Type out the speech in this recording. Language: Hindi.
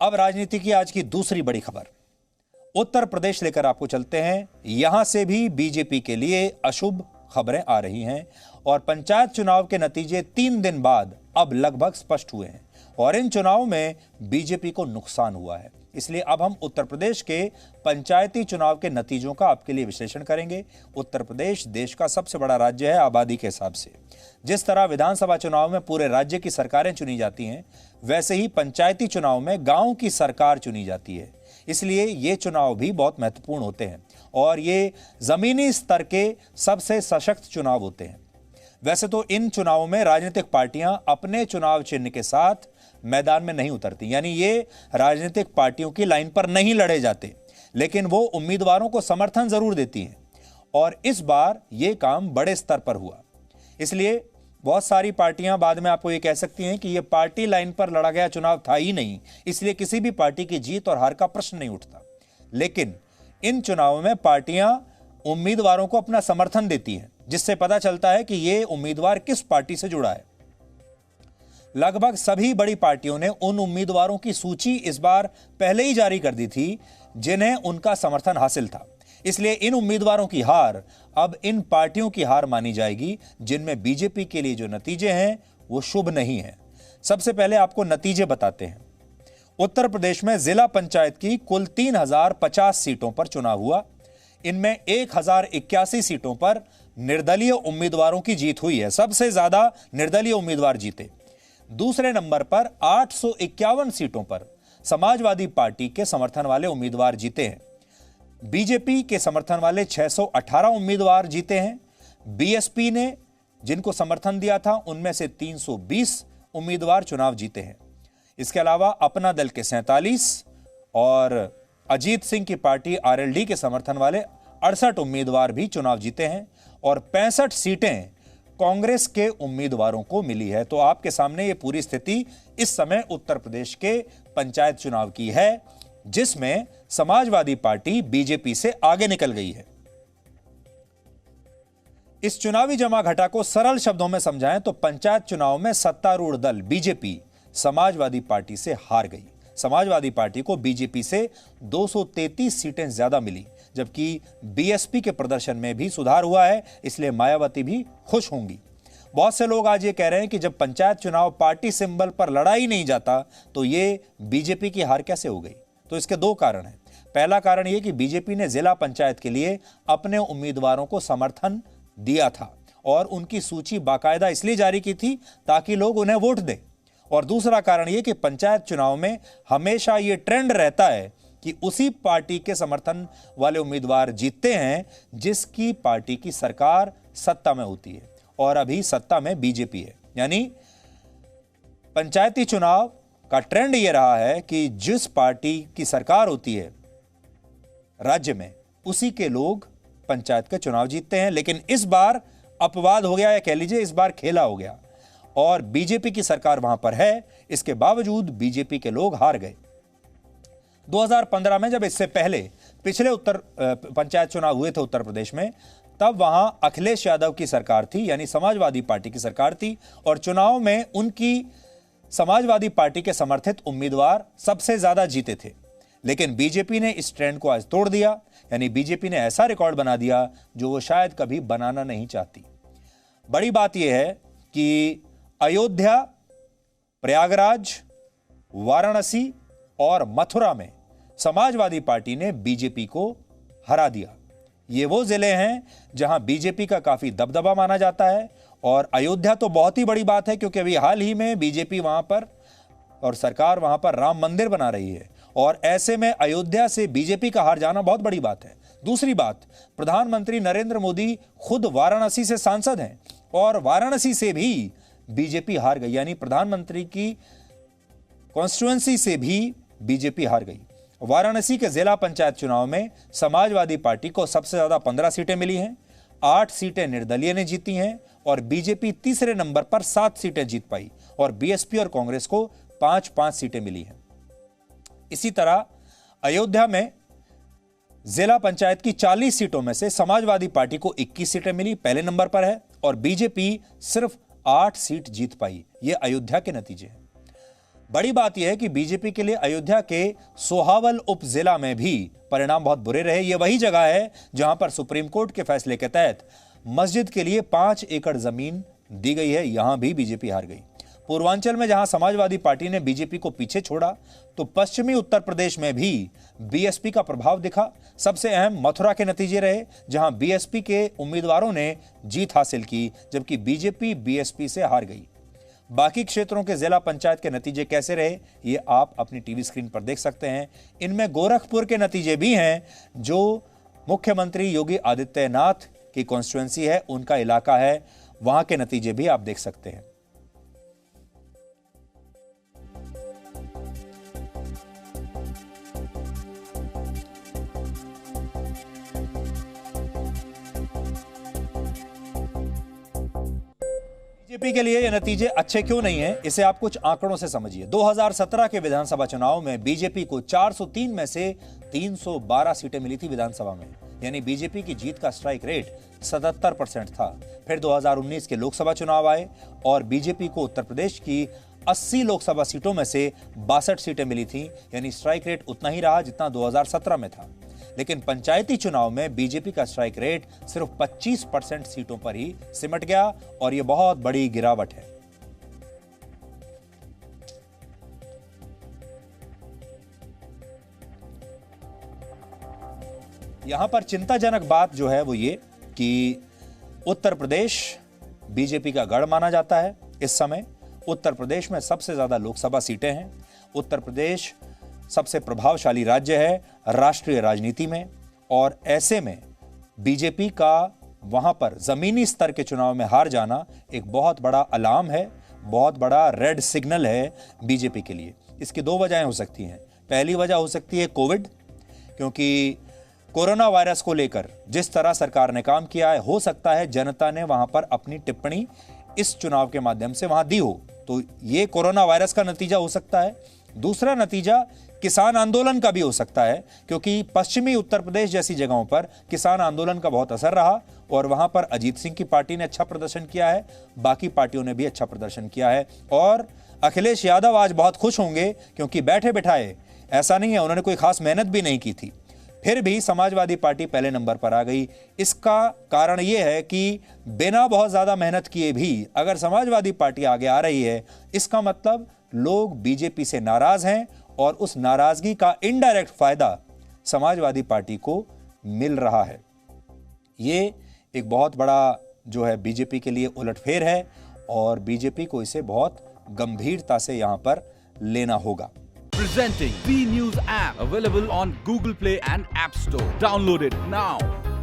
अब राजनीति की आज की दूसरी बड़ी खबर, उत्तर प्रदेश लेकर आपको चलते हैं। यहां से भी बीजेपी के लिए अशुभ खबरें आ रही हैं और पंचायत चुनाव के नतीजे 3 दिन बाद अब लगभग स्पष्ट हुए हैं और इन चुनावों में बीजेपी को नुकसान हुआ है। इसलिए अब हम उत्तर प्रदेश के पंचायती चुनाव के नतीजों का आपके लिए विश्लेषण करेंगे। उत्तर प्रदेश देश का सबसे बड़ा राज्य है आबादी के हिसाब से। जिस तरह विधानसभा चुनाव में पूरे राज्य की सरकारें चुनी जाती हैं, वैसे ही पंचायती चुनाव में गांव की सरकार चुनी जाती है। इसलिए ये चुनाव भी बहुत महत्वपूर्ण होते हैं और ये जमीनी स्तर के सबसे सशक्त चुनाव होते हैं। वैसे तो इन चुनावों में राजनीतिक पार्टियां अपने चुनाव चिन्ह के साथ मैदान में नहीं उतरती, यानी ये राजनीतिक पार्टियों की लाइन पर नहीं लड़े जाते, लेकिन वो उम्मीदवारों को समर्थन जरूर देती हैं और इस बार ये काम बड़े स्तर पर हुआ। इसलिए बहुत सारी पार्टियां बाद में आपको ये कह सकती हैं कि ये पार्टी लाइन पर लड़ा गया चुनाव था ही नहीं, इसलिए किसी भी पार्टी की जीत और हार का प्रश्न नहीं उठता। लेकिन इन चुनावों में पार्टियां उम्मीदवारों को अपना समर्थन देती हैं, जिससे पता चलता है कि ये उम्मीदवार किस पार्टी से जुड़ा है। लगभग सभी बड़ी पार्टियों ने उन उम्मीदवारों की सूची इस बार पहले ही जारी कर दी थी जिन्हें उनका समर्थन हासिल था। इसलिए इन उम्मीदवारों की हार अब इन पार्टियों की हार मानी जाएगी जिनमें बीजेपी के लिए जो नतीजे हैं वो शुभ नहीं है। सबसे पहले आपको नतीजे बताते हैं। उत्तर प्रदेश में जिला पंचायत की कुल 3050 सीटों पर चुनाव हुआ। इनमें 1081 सीटों पर निर्दलीय उम्मीदवारों की जीत हुई है। सबसे ज्यादा निर्दलीय उम्मीदवार जीते। दूसरे नंबर पर 851 सीटों पर समाजवादी पार्टी के समर्थन वाले उम्मीदवार जीते हैं। बीजेपी के समर्थन वाले 618 उम्मीदवार जीते हैं। बीएसपी ने जिनको समर्थन दिया था उनमें से 320 उम्मीदवार चुनाव जीते हैं। इसके अलावा अपना दल के 47 और अजीत सिंह की पार्टी आरएलडी के समर्थन वाले 68 उम्मीदवार भी चुनाव जीते हैं और 65 सीटें कांग्रेस के उम्मीदवारों को मिली है। तो आपके सामने ये पूरी स्थिति इस समय उत्तर प्रदेश के पंचायत चुनाव की है, जिसमें समाजवादी पार्टी बीजेपी से आगे निकल गई है। इस चुनावी जमा घटा को सरल शब्दों में समझाएं तो पंचायत चुनाव में सत्तारूढ़ दल बीजेपी समाजवादी पार्टी से हार गई। समाजवादी पार्टी को बीजेपी से 233 सीटें ज्यादा मिली, जबकि बीएसपी के प्रदर्शन में भी सुधार हुआ है, इसलिए मायावती भी खुश होंगी। बहुत से लोग आज ये कह रहे हैं कि जब पंचायत चुनाव पार्टी सिंबल पर लड़ा ही नहीं जाता तो ये बीजेपी की हार कैसे हो गई। तो इसके 2 कारण हैं। पहला कारण यह कि बीजेपी ने जिला पंचायत के लिए अपने उम्मीदवारों को समर्थन दिया था और उनकी सूची बाकायदा इसलिए जारी की थी ताकि लोग उन्हें वोट दें। और दूसरा कारण यह कि पंचायत चुनाव में हमेशा यह ट्रेंड रहता है कि उसी पार्टी के समर्थन वाले उम्मीदवार जीतते हैं जिसकी पार्टी की सरकार सत्ता में होती है, और अभी सत्ता में बीजेपी है। यानी पंचायती चुनाव का ट्रेंड यह रहा है कि जिस पार्टी की सरकार होती है राज्य में, उसी के लोग पंचायत के चुनाव जीतते हैं। लेकिन इस बार अपवाद हो गया, या कह लीजिए इस बार खेला हो गया, और बीजेपी की सरकार वहां पर है, इसके बावजूद बीजेपी के लोग हार गए। 2015 में जब इससे पहले पिछले पंचायत चुनाव हुए थे उत्तर प्रदेश में, तब वहां अखिलेश यादव की सरकार थी, यानी समाजवादी पार्टी की सरकार थी, और चुनाव में उनकी समाजवादी पार्टी के समर्थित उम्मीदवार सबसे ज्यादा जीते थे। लेकिन बीजेपी ने इस ट्रेंड को आज तोड़ दिया, यानी बीजेपी ने ऐसा रिकॉर्ड बना दिया जो वो शायद कभी बनाना नहीं चाहती। बड़ी बात यह है कि अयोध्या, प्रयागराज, वाराणसी और मथुरा में समाजवादी पार्टी ने बीजेपी को हरा दिया। ये वो जिले हैं जहां बीजेपी का काफी दबदबा माना जाता है, और अयोध्या तो बहुत ही बड़ी बात है क्योंकि अभी हाल ही में बीजेपी वहां पर और सरकार वहां पर राम मंदिर बना रही है, और ऐसे में अयोध्या से बीजेपी का हार जाना बहुत बड़ी बात है। दूसरी बात, प्रधानमंत्री नरेंद्र मोदी खुद वाराणसी से सांसद हैं और वाराणसी से भी बीजेपी हार गई, यानी प्रधानमंत्री की कॉन्स्टिट्यूएंसी से भी बीजेपी हार गई। वाराणसी के जिला पंचायत चुनाव में समाजवादी पार्टी को सबसे ज्यादा 15 सीटें मिली हैं, 8 सीटें निर्दलीय ने जीती हैं, और बीजेपी तीसरे नंबर पर 7 सीटें जीत पाई, और बीएसपी और कांग्रेस को 5-5 सीटें मिली हैं। इसी तरह अयोध्या में जिला पंचायत की 40 सीटों में से समाजवादी पार्टी को 21 सीटें मिली, पहले नंबर पर है, और बीजेपी सिर्फ 8 सीट जीत पाई। यह अयोध्या के नतीजे हैं। बड़ी बात यह है कि बीजेपी के लिए अयोध्या के सोहावल उप जिला में भी परिणाम बहुत बुरे रहे। यह वही जगह है जहां पर सुप्रीम कोर्ट के फैसले के तहत मस्जिद के लिए 5 एकड़ जमीन दी गई है। यहां भी बीजेपी हार गई। पूर्वांचल में जहां समाजवादी पार्टी ने बीजेपी को पीछे छोड़ा, तो पश्चिमी उत्तर प्रदेश में भी बीएसपी का प्रभाव दिखा। सबसे अहम मथुरा के नतीजे रहे, जहां बीएसपी के उम्मीदवारों ने जीत हासिल की, जबकि बीजेपी बीएसपी से हार गई। बाकी क्षेत्रों के जिला पंचायत के नतीजे कैसे रहे, ये आप अपनी टीवी स्क्रीन पर देख सकते हैं। इनमें गोरखपुर के नतीजे भी हैं, जो मुख्यमंत्री योगी आदित्यनाथ की कॉन्स्टिट्यूएंसी है, उनका इलाका है। वहां के नतीजे भी आप देख सकते हैं। बीजेपी के लिए ये नतीजे अच्छे क्यों नहीं हैं, इसे आप कुछ आंकड़ों से समझिए। 2017 के विधानसभा चुनाव में बीजेपी को 403 में से 312 सीटें मिली थी विधानसभा में, यानी बीजेपी की जीत का स्ट्राइक रेट 77% था। फिर 2019 के लोकसभा चुनाव आए और बीजेपी को उत्तर प्रदेश की 80 लोकसभा सीटों में से 62 सीटें मिली थी, यानी स्ट्राइक रेट उतना ही रहा जितना 2017 में था। लेकिन पंचायती चुनाव में बीजेपी का स्ट्राइक रेट सिर्फ 25% सीटों पर ही सिमट गया और यह बहुत बड़ी गिरावट है। यहां पर चिंताजनक बात जो है वो ये कि उत्तर प्रदेश बीजेपी का गढ़ माना जाता है। इस समय उत्तर प्रदेश में सबसे ज्यादा लोकसभा सीटें हैं। उत्तर प्रदेश सबसे प्रभावशाली राज्य है राष्ट्रीय राजनीति में, और ऐसे में बीजेपी का वहां पर जमीनी स्तर के चुनाव में हार जाना एक बहुत बड़ा अलार्म है, बहुत बड़ा रेड सिग्नल है बीजेपी के लिए। इसकी 2 वजहें हो सकती हैं। पहली वजह हो सकती है कोविड, क्योंकि कोरोना वायरस को लेकर जिस तरह सरकार ने काम किया है, हो सकता है जनता ने वहां पर अपनी टिप्पणी इस चुनाव के माध्यम से वहां दी हो, तो ये कोरोना वायरस का नतीजा हो सकता है। दूसरा नतीजा किसान आंदोलन का भी हो सकता है, क्योंकि पश्चिमी उत्तर प्रदेश जैसी जगहों पर किसान आंदोलन का बहुत असर रहा और वहां पर अजीत सिंह की पार्टी ने अच्छा प्रदर्शन किया है, बाकी पार्टियों ने भी अच्छा प्रदर्शन किया है। और अखिलेश यादव आज बहुत खुश होंगे, क्योंकि बैठे बिठाए ऐसा नहीं है, उन्होंने कोई खास मेहनत भी नहीं की थी, फिर भी समाजवादी पार्टी पहले नंबर पर आ गई। इसका कारण यह है कि बिना बहुत ज्यादा मेहनत किए भी अगर समाजवादी पार्टी आगे आ रही है, इसका मतलब लोग बीजेपी से नाराज हैं और उस नाराजगी का इनडायरेक्ट फायदा समाजवादी पार्टी को मिल रहा है। ये एक बहुत बड़ा जो है बीजेपी के लिए उलटफेर है और बीजेपी को इसे बहुत गंभीरता से यहां पर लेना होगा। Presenting B News app, available on Google Play and App Store. Download it now.